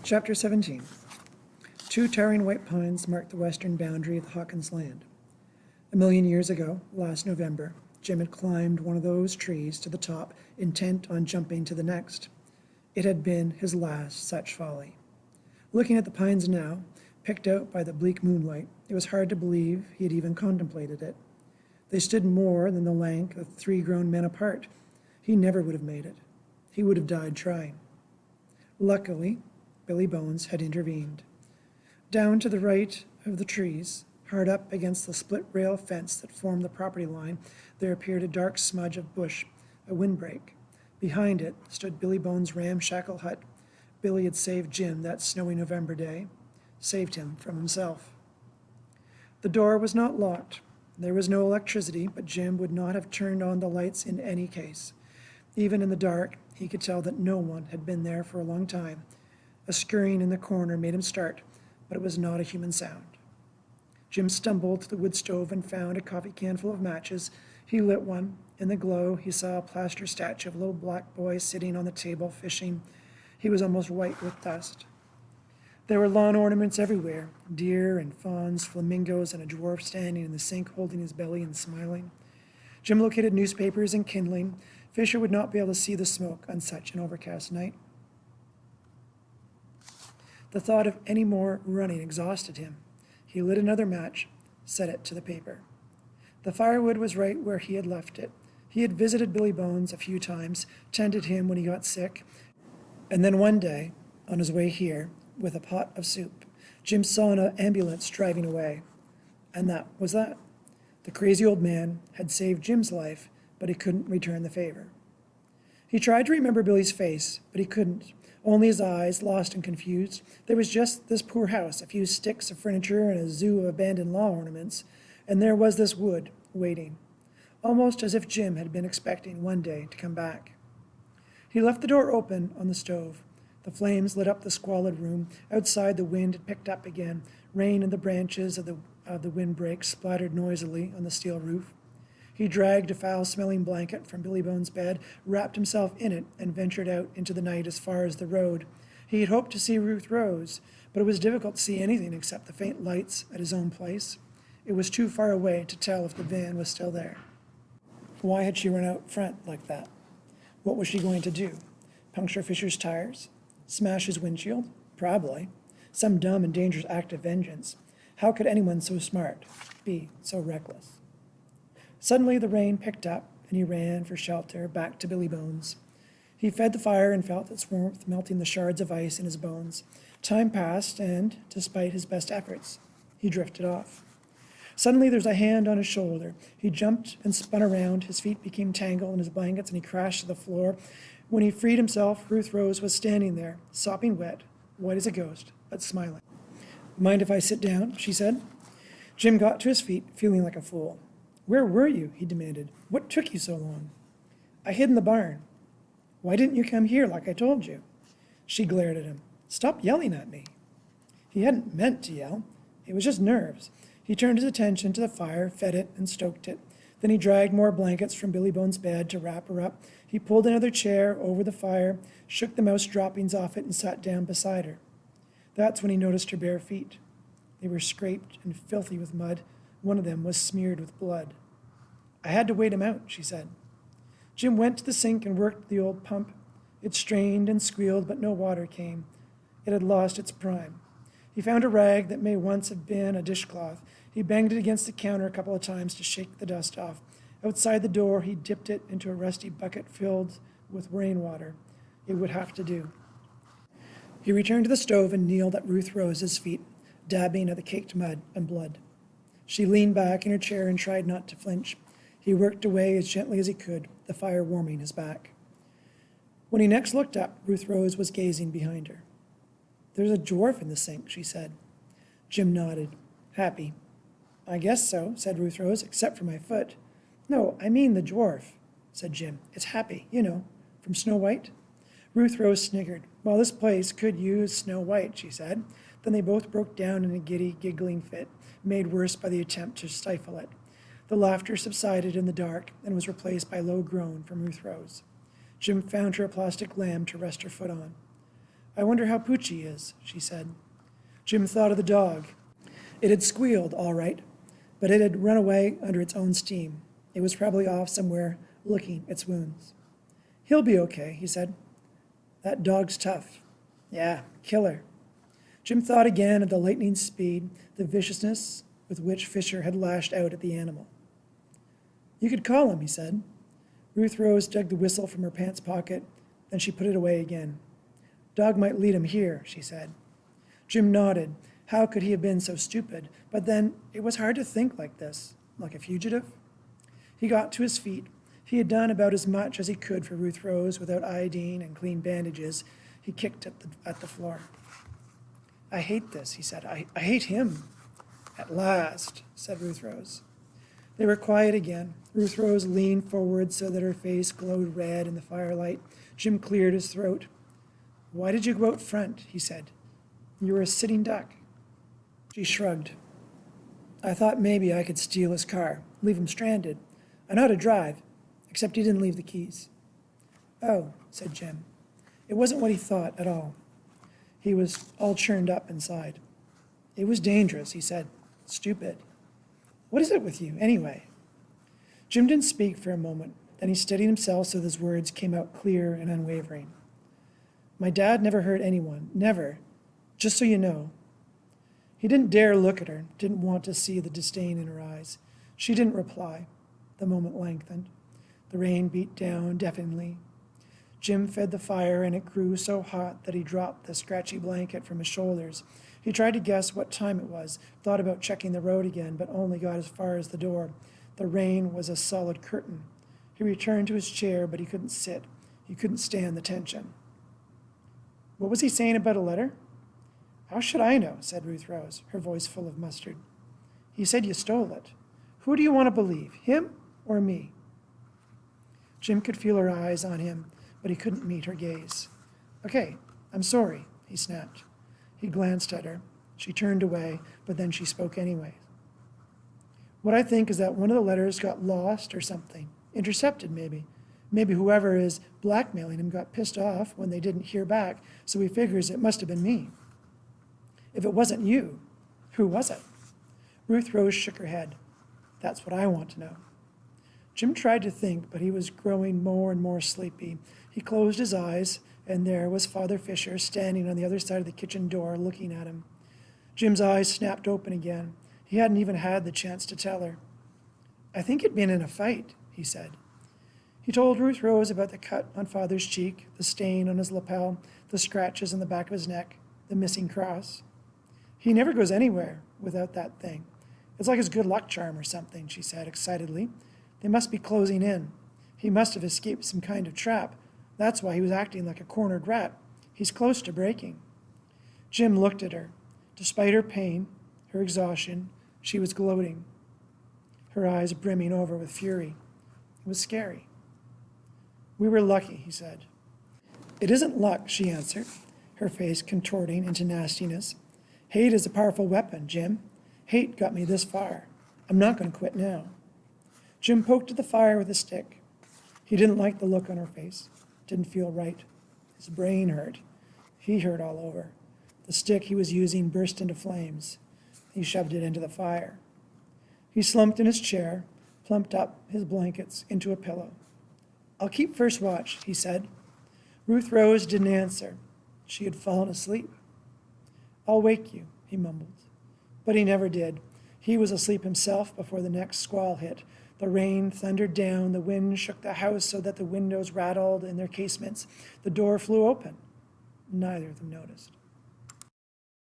Chapter 17. Two towering white pines mark the western boundary of the Hawkins land. A million years ago, last November, Jim had climbed one of those trees to the top, intent on jumping to the next. It had been his last such folly. Looking at the pines now, picked out by the bleak moonlight, it was hard to believe he had even contemplated it. They stood more than the length of 3 grown men apart. He never would have made it. He would have died trying. Luckily, Billy Bones had intervened. Down to the right of the trees, hard up against the split rail fence that formed the property line, there appeared a dark smudge of bush, a windbreak. Behind it stood Billy Bones' ramshackle hut. Billy had saved Jim that snowy November day, saved him from himself. The door was not locked. There was no electricity, but Jim would not have turned on the lights in any case. Even in the dark, he could tell that no one had been there for a long time. A scurrying in the corner made him start, but it was not a human sound. Jim stumbled to the wood stove and found a coffee can full of matches. He lit one. In the glow, he saw a plaster statue of a little black boy sitting on the table fishing. He was almost white with dust. There were lawn ornaments everywhere, deer and fawns, flamingos, and a dwarf standing in the sink holding his belly and smiling. Jim located newspapers and kindling. Fisher would not be able to see the smoke on such an overcast night. The thought of any more running exhausted him. He lit another match, set it to the paper. The firewood was right where he had left it. He had visited Billy Bones a few times, tended him when he got sick, and then one day, on his way here, with a pot of soup, Jim saw an ambulance driving away. And that was that. The crazy old man had saved Jim's life, but he couldn't return the favor. He tried to remember Billy's face, but he couldn't. Only his eyes, lost and confused. There was just this poor house, a few sticks of furniture and a zoo of abandoned lawn ornaments, and there was this wood, waiting, almost as if Jim had been expecting one day to come back. He left the door open on the stove. The flames lit up the squalid room. Outside, the wind had picked up again. Rain in the branches of the windbreak splattered noisily on the steel roof. He dragged a foul-smelling blanket from Billy Bones' bed, wrapped himself in it, and ventured out into the night as far as the road. He had hoped to see Ruth Rose, but it was difficult to see anything except the faint lights at his own place. It was too far away to tell if the van was still there. Why had she run out front like that? What was she going to do? Puncture Fisher's tires? Smash his windshield? Probably. Some dumb and dangerous act of vengeance. How could anyone so smart be so reckless? Suddenly the rain picked up, and he ran for shelter back to Billy Bones. He fed the fire and felt its warmth melting the shards of ice in his bones. Time passed, and, despite his best efforts, he drifted off. Suddenly there was a hand on his shoulder. He jumped and spun around. His feet became tangled in his blankets, and he crashed to the floor. When he freed himself, Ruth Rose was standing there, sopping wet, white as a ghost, but smiling. "Mind if I sit down?" she said. Jim got to his feet, feeling like a fool. "Where were you?" he demanded. "What took you so long?" "I hid in the barn." "Why didn't you come here like I told you?" She glared at him. "Stop yelling at me." He hadn't meant to yell. It was just nerves. He turned his attention to the fire, fed it, and stoked it. Then he dragged more blankets from Billy Bones' bed to wrap her up. He pulled another chair over the fire, shook the mouse droppings off it, and sat down beside her. That's when he noticed her bare feet. They were scraped and filthy with mud. One of them was smeared with blood. "I had to wait him out," she said. Jim went to the sink and worked the old pump. It strained and squealed, but no water came. It had lost its prime. He found a rag that may once have been a dishcloth. He banged it against the counter a couple of times to shake the dust off. Outside the door, he dipped it into a rusty bucket filled with rainwater. It would have to do. He returned to the stove and kneeled at Ruth Rose's feet, dabbing at the caked mud and blood. She leaned back in her chair and tried not to flinch. He worked away as gently as he could, the fire warming his back. When he next looked up, Ruth Rose was gazing behind her. "There's a dwarf in the sink," she said. Jim nodded, happy. "I guess so," said Ruth Rose, "except for my foot." "No, I mean the dwarf," said Jim. "It's Happy, you know, from Snow White." Ruth Rose sniggered. "Well, this place could use Snow White," she said. Then they both broke down in a giddy, giggling fit, made worse by the attempt to stifle it. The laughter subsided in the dark and was replaced by a low groan from Ruth Rose. Jim found her a plastic lamb to rest her foot on. I wonder how Poochie is, she said. Jim thought of the dog. It had squealed, all right, but it had run away under its own steam. It was probably off somewhere licking its wounds. He'll be okay, he said. That dog's tough. Yeah, killer. Jim thought again of the lightning speed, the viciousness with which Fisher had lashed out at the animal. You could call him, he said. Ruth Rose dug the whistle from her pants pocket, then she put it away again. Dog might lead him here, she said. Jim nodded. How could he have been so stupid? But then it was hard to think like this, like a fugitive. He got to his feet. He had done about as much as he could for Ruth Rose without iodine and clean bandages. He kicked at the floor. I hate this, he said. I hate him. At last, said Ruth Rose. They were quiet again. Ruth Rose leaned forward so that her face glowed red in the firelight. Jim cleared his throat. Why did you go out front? He said. You were a sitting duck. She shrugged. I thought maybe I could steal his car, leave him stranded. I know how to drive, except he didn't leave the keys. Oh, said Jim. It wasn't what he thought at all. He was all churned up inside. It was dangerous, he said. Stupid. What is it with you, anyway? Jim didn't speak for a moment. Then he steadied himself so that his words came out clear and unwavering. My dad never hurt anyone, never. Just so you know. He didn't dare look at her, didn't want to see the disdain in her eyes. She didn't reply. The moment lengthened. The rain beat down deafeningly. Jim fed the fire, and it grew so hot that he dropped the scratchy blanket from his shoulders. He tried to guess what time it was, thought about checking the road again, but only got as far as the door. The rain was a solid curtain. He returned to his chair, but he couldn't sit. He couldn't stand the tension. What was he saying about a letter? How should I know, said Ruth Rose, her voice full of mustard. He said you stole it. Who do you want to believe, him or me? Jim could feel her eyes on him, but he couldn't meet her gaze. Okay, I'm sorry, he snapped. He glanced at her. She turned away, but then she spoke anyway. What I think is that one of the letters got lost or something. Intercepted, maybe. Maybe whoever is blackmailing him got pissed off when they didn't hear back, so he figures it must have been me. If it wasn't you, who was it? Ruth Rose shook her head. That's what I want to know. Jim tried to think, but he was growing more and more sleepy. He closed his eyes, and there was Father Fisher standing on the other side of the kitchen door looking at him. Jim's eyes snapped open again. He hadn't even had the chance to tell her. I think you'd been in a fight, he said. He told Ruth Rose about the cut on Father's cheek, the stain on his lapel, the scratches on the back of his neck, the missing cross. He never goes anywhere without that thing. It's like his good luck charm or something, she said excitedly. They must be closing in. He must have escaped some kind of trap. That's why he was acting like a cornered rat. He's close to breaking. Jim looked at her. Despite her pain, her exhaustion, she was gloating, her eyes brimming over with fury. It was scary. We were lucky, he said. It isn't luck, she answered, her face contorting into nastiness. Hate is a powerful weapon, Jim. Hate got me this far. I'm not going to quit now. Jim poked at the fire with a stick. He didn't like the look on her face. It didn't feel right. His brain hurt. He hurt all over. The stick he was using burst into flames. He shoved it into the fire. He slumped in his chair, plumped up his blankets into a pillow. I'll keep first watch, he said. Ruth Rose didn't answer. She had fallen asleep. I'll wake you, he mumbled. But he never did. He was asleep himself before the next squall hit. The rain thundered down, the wind shook the house so that the windows rattled in their casements. The door flew open. Neither of them noticed.